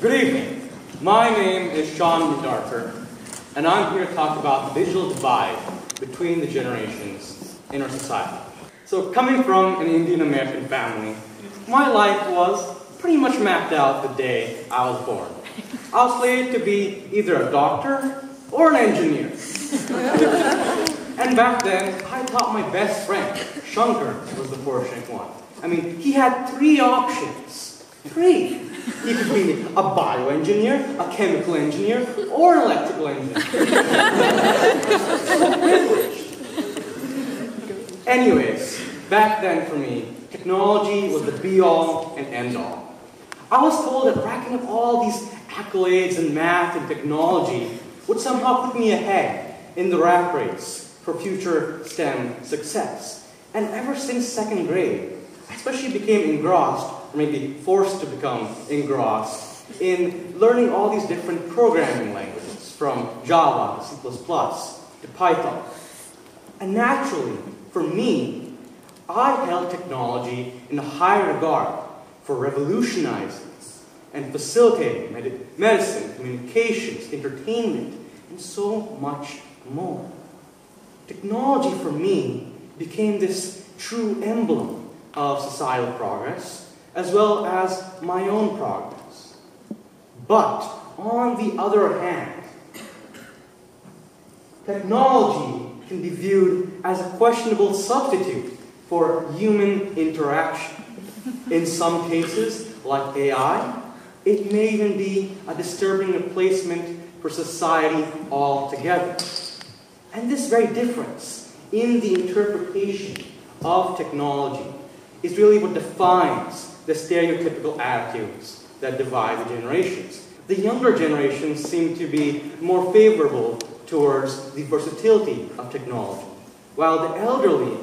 Good evening. My name is Sean McDarker, and I'm here to talk about the digital divide between the generations in our society. So, coming from an Indian American family, my life was pretty much mapped out the day I was born. I was slated to be either a doctor or an engineer. And back then, I thought my best friend, Shankar, was the fortunate one. I mean, he had 3 options. 3. He could be a bioengineer, a chemical engineer, or an electrical engineer. So privileged. Anyways, back then for me, technology was the be-all and end-all. I was told that racking up all these accolades in math and technology would somehow put me ahead in the rat race for future STEM success. And ever since 2nd grade, I especially became engrossed, or maybe forced to become engrossed, in learning all these different programming languages, from Java to C++ to Python. And naturally, for me, I held technology in a high regard for revolutionizing and facilitating medicine, communications, entertainment, and so much more. Technology for me became this true emblem of societal progress, as well as my own progress. But, on the other hand, technology can be viewed as a questionable substitute for human interaction. In some cases, like AI, it may even be a disturbing replacement for society altogether. And this very difference in the interpretation of technology is really what defines the stereotypical attitudes that divide the generations. The younger generations seem to be more favorable towards the versatility of technology, while the elderly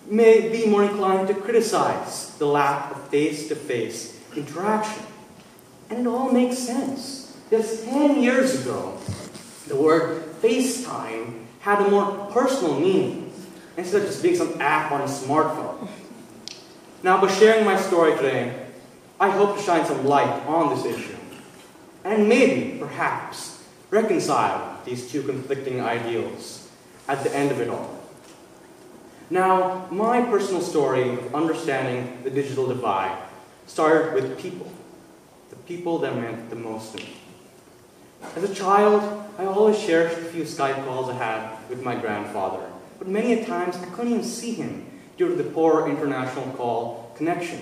may be more inclined to criticize the lack of face-to-face interaction. And it all makes sense. Just 10 years ago, the word FaceTime had a more personal meaning, instead of just being some app on a smartphone. Now, by sharing my story today, I hope to shine some light on this issue, and maybe, perhaps, reconcile these 2 conflicting ideals at the end of it all. Now, my personal story of understanding the digital divide started with people, the people that meant the most to me. As a child, I always cherished the few Skype calls I had with my grandfather, but many a times I couldn't even see him due to the poor international call connection.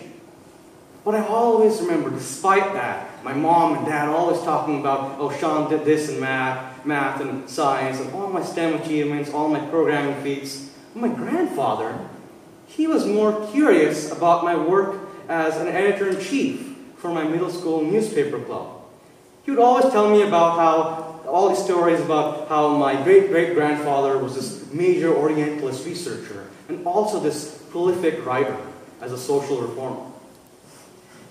But I always remember, despite that, my mom and dad always talking about, oh, Sean did this in math and science, and all my STEM achievements, all my programming feats. But my grandfather, he was more curious about my work as an editor-in-chief for my middle school newspaper club. He would always tell me about all these stories about how my great-great-grandfather was this major Orientalist researcher, and also this prolific writer as a social reformer.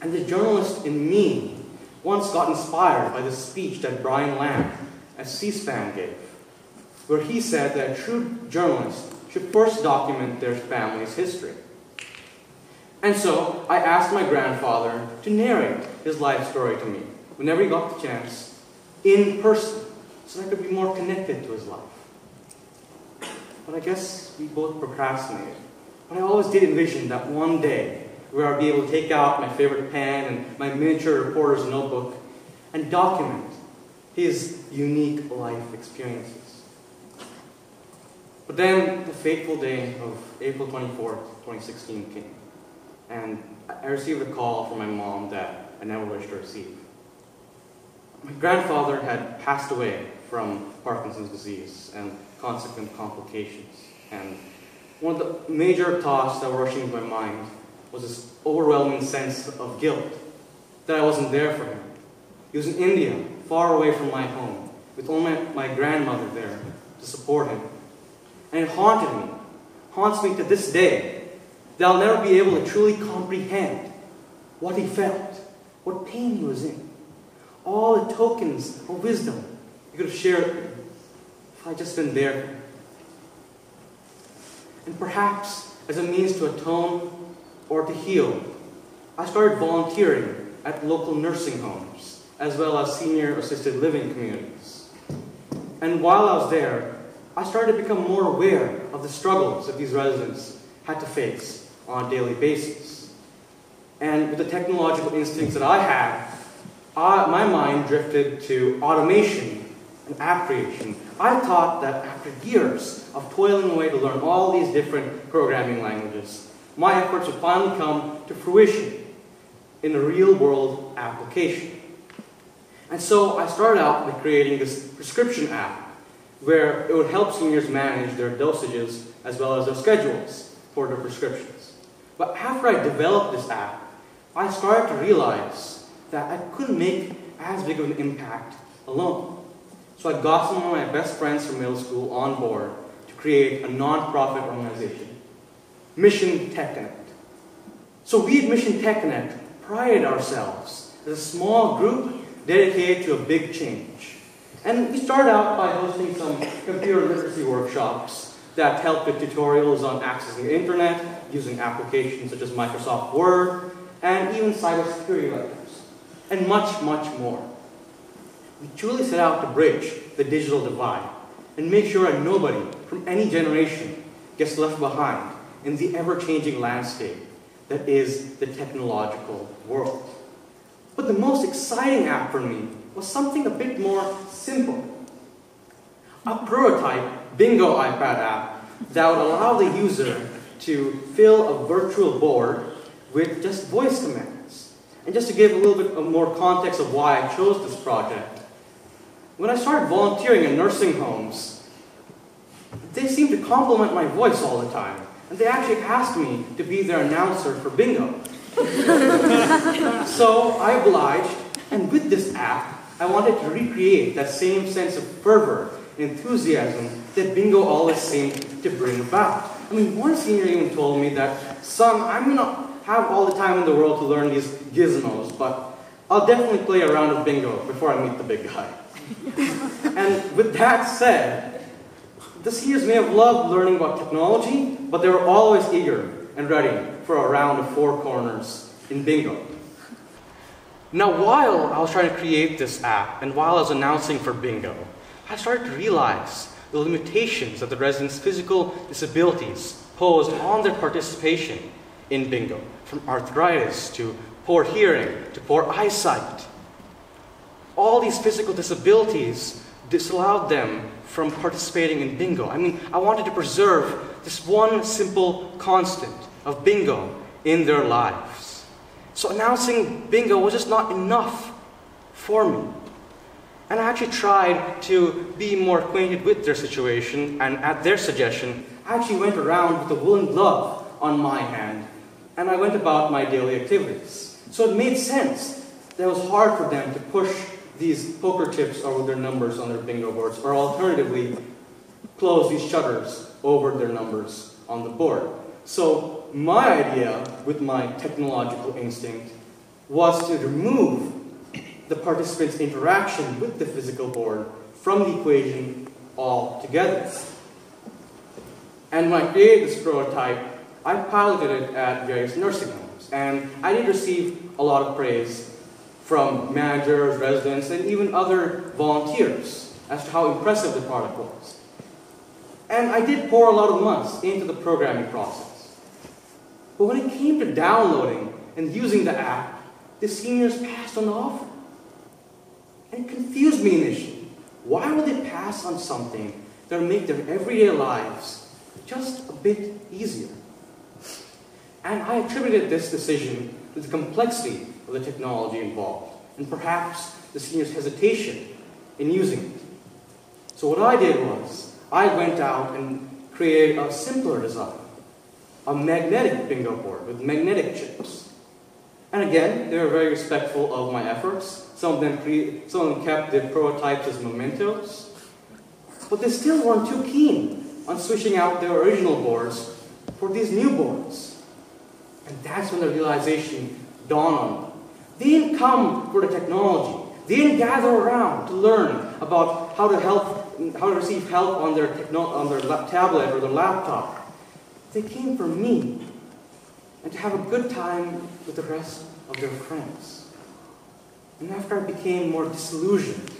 And the journalist in me once got inspired by the speech that Brian Lamb at C-SPAN gave, where he said that a true journalist should first document their family's history. And so I asked my grandfather to narrate his life story to me whenever he got the chance, in person, so I could be more connected to his life. But I guess we both procrastinated. But I always did envision that one day where I'd be able to take out my favorite pen and my miniature reporter's notebook and document his unique life experiences. But then the fateful day of April 24th, 2016 came, and I received a call from my mom that I never wished to receive. My grandfather had passed away from Parkinson's disease and consequent complications, and one of the major thoughts that were rushing into my mind was this overwhelming sense of guilt that I wasn't there for him. He was in India, far away from my home, with only my grandmother there to support him. And it haunts me to this day, that I'll never be able to truly comprehend what he felt, what pain he was in, all the tokens of wisdom he could have shared with me if I'd just been there for him. And perhaps as a means to atone or to heal, I started volunteering at local nursing homes as well as senior assisted living communities. And while I was there, I started to become more aware of the struggles that these residents had to face on a daily basis. And with the technological instincts that I had, my mind drifted to automation and app creation. I thought that after years of toiling away to learn all these different programming languages, my efforts would finally come to fruition in a real-world application. And so I started out by creating this prescription app where it would help seniors manage their dosages as well as their schedules for their prescriptions. But after I developed this app, I started to realize that I couldn't make as big of an impact alone. So I got some of my best friends from middle school on board to create a non-profit organization, Mission TechConnect. So we at Mission TechConnect prided ourselves as a small group dedicated to a big change. And we started out by hosting some computer literacy workshops that helped with tutorials on accessing the internet, using applications such as Microsoft Word, and even cybersecurity lectures, and much, much more. We truly set out to bridge the digital divide and make sure that nobody from any generation gets left behind in the ever-changing landscape that is the technological world. But the most exciting app for me was something a bit more simple. A prototype Bingo iPad app that would allow the user to fill a virtual board with just voice commands. And just to give a little bit of more context of why I chose this project, when I started volunteering in nursing homes, they seemed to compliment my voice all the time. And they actually asked me to be their announcer for Bingo. So I obliged, and with this app, I wanted to recreate that same sense of fervor and enthusiasm that Bingo always seemed to bring about. I mean, one senior even told me that, "Son, I'm going to have all the time in the world to learn these gizmos, but I'll definitely play a round of Bingo before I meet the big guy." And with that said, the seniors may have loved learning about technology, but they were always eager and ready for a round of four corners in Bingo. Now, while I was trying to create this app, and while I was announcing for Bingo, I started to realize the limitations that the residents' physical disabilities posed on their participation in Bingo, from arthritis to poor hearing to poor eyesight. All these physical disabilities disallowed them from participating in Bingo. I mean, I wanted to preserve this one simple constant of Bingo in their lives. So announcing Bingo was just not enough for me. And I actually tried to be more acquainted with their situation, and at their suggestion, I actually went around with a woolen glove on my hand, and I went about my daily activities. So it made sense that it was hard for them to push these poker chips over their numbers on their Bingo boards, or alternatively, close these shutters over their numbers on the board. So my idea, with my technological instinct, was to remove the participants' interaction with the physical board from the equation altogether. And when I created this prototype, I piloted it at various nursing homes, and I did receive a lot of praise from managers, residents, and even other volunteers as to how impressive the product was. And I did pour a lot of months into the programming process. But when it came to downloading and using the app, the seniors passed on the offer. And it confused me initially. Why would they pass on something that would make their everyday lives just a bit easier? And I attributed this decision to the complexity of the technology involved, and perhaps the seniors' hesitation in using it. So what I did was, I went out and created a simpler design, a magnetic Bingo board with magnetic chips. And again, they were very respectful of my efforts. Some of them kept the prototypes as mementos, but they still weren't too keen on switching out their original boards for these new boards. And that's when the realization dawned on me. They didn't come for the technology. They didn't gather around to learn about how to receive help on their tablet or their laptop. They came for me and to have a good time with the rest of their friends. And after I became more disillusioned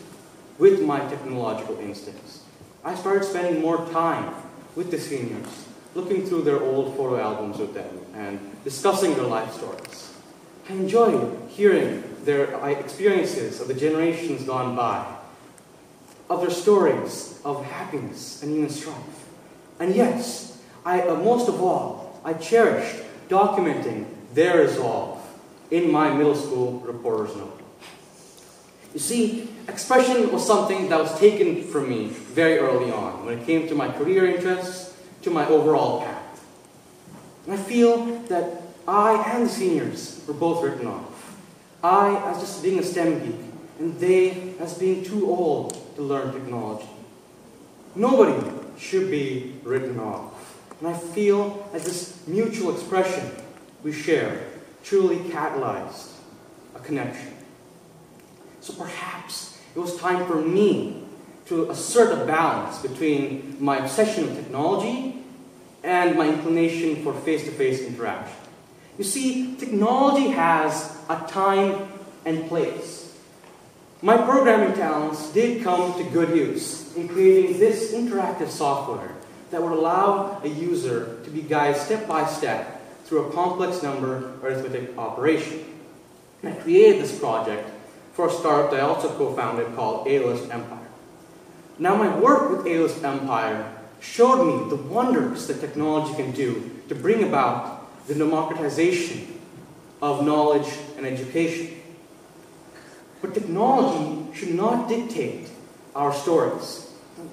with my technological instincts, I started spending more time with the seniors, looking through their old photo albums with them and discussing their life stories. I enjoyed hearing their experiences of the generations gone by, of their stories of happiness and even strife. And yes, most of all, I cherished documenting their resolve in my middle school reporter's notebook. You see, expression was something that was taken from me very early on when it came to my career interests, to my overall path. And I feel that I and the seniors were both written off. I as just being a STEM geek, and they as being too old to learn technology. Nobody should be written off. And I feel that this mutual expression we share truly catalyzed a connection. So perhaps it was time for me to assert a balance between my obsession with technology and my inclination for face-to-face interaction. You see, technology has a time and place. My programming talents did come to good use in creating this interactive software that would allow a user to be guided step by step through a complex number arithmetic operation. And I created this project for a startup that I also co-founded called A-List Empire. Now my work with A-List Empire showed me the wonders that technology can do to bring about the democratization of knowledge and education. But technology should not dictate our stories.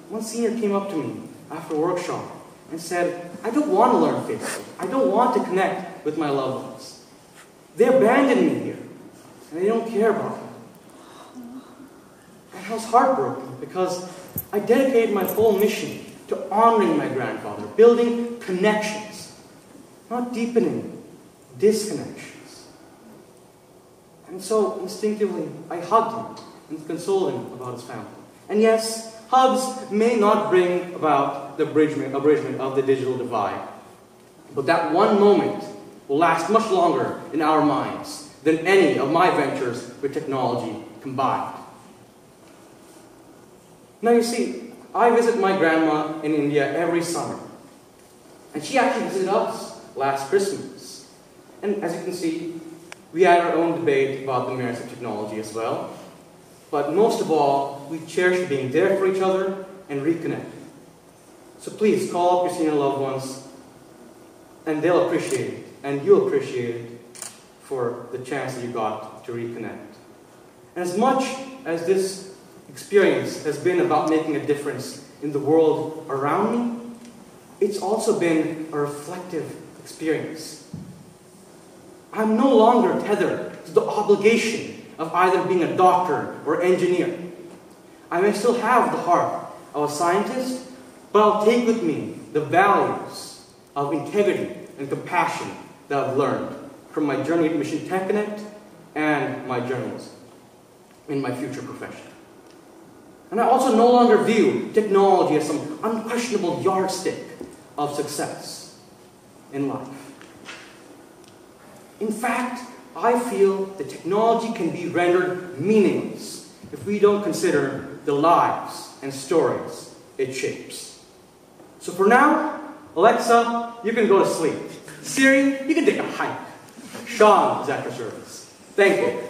One senior came up to me after a workshop and said, I don't want to learn Facebook. I don't want to connect with my loved ones. They abandoned me here, and they don't care about me. And I was heartbroken because I dedicated my whole mission to honoring my grandfather, building connections, not deepening disconnections. And so, instinctively, I hugged him and consoled him about his family. And yes, hugs may not bring about the abridgment of the digital divide, but that one moment will last much longer in our minds than any of my ventures with technology combined. Now you see, I visit my grandma in India every summer, and she actually visited us last Christmas. And as you can see, we had our own debate about the merits of technology as well. But most of all, we cherish being there for each other and reconnect. So please call up your senior loved ones, and they'll appreciate it, and you'll appreciate it for the chance that you got to reconnect. And as much as this experience has been about making a difference in the world around me, it's also been a reflective experience. I'm no longer tethered to the obligation of either being a doctor or engineer. I may still have the heart of a scientist, but I'll take with me the values of integrity and compassion that I've learned from my journey at Mission Tech Connect and my journalism in my future profession. And I also no longer view technology as some unquestionable yardstick of success in life. In fact, I feel that technology can be rendered meaningless if we don't consider the lives and stories it shapes. So for now, Alexa, you can go to sleep. Siri, you can take a hike. Sean is at your service. Thank you.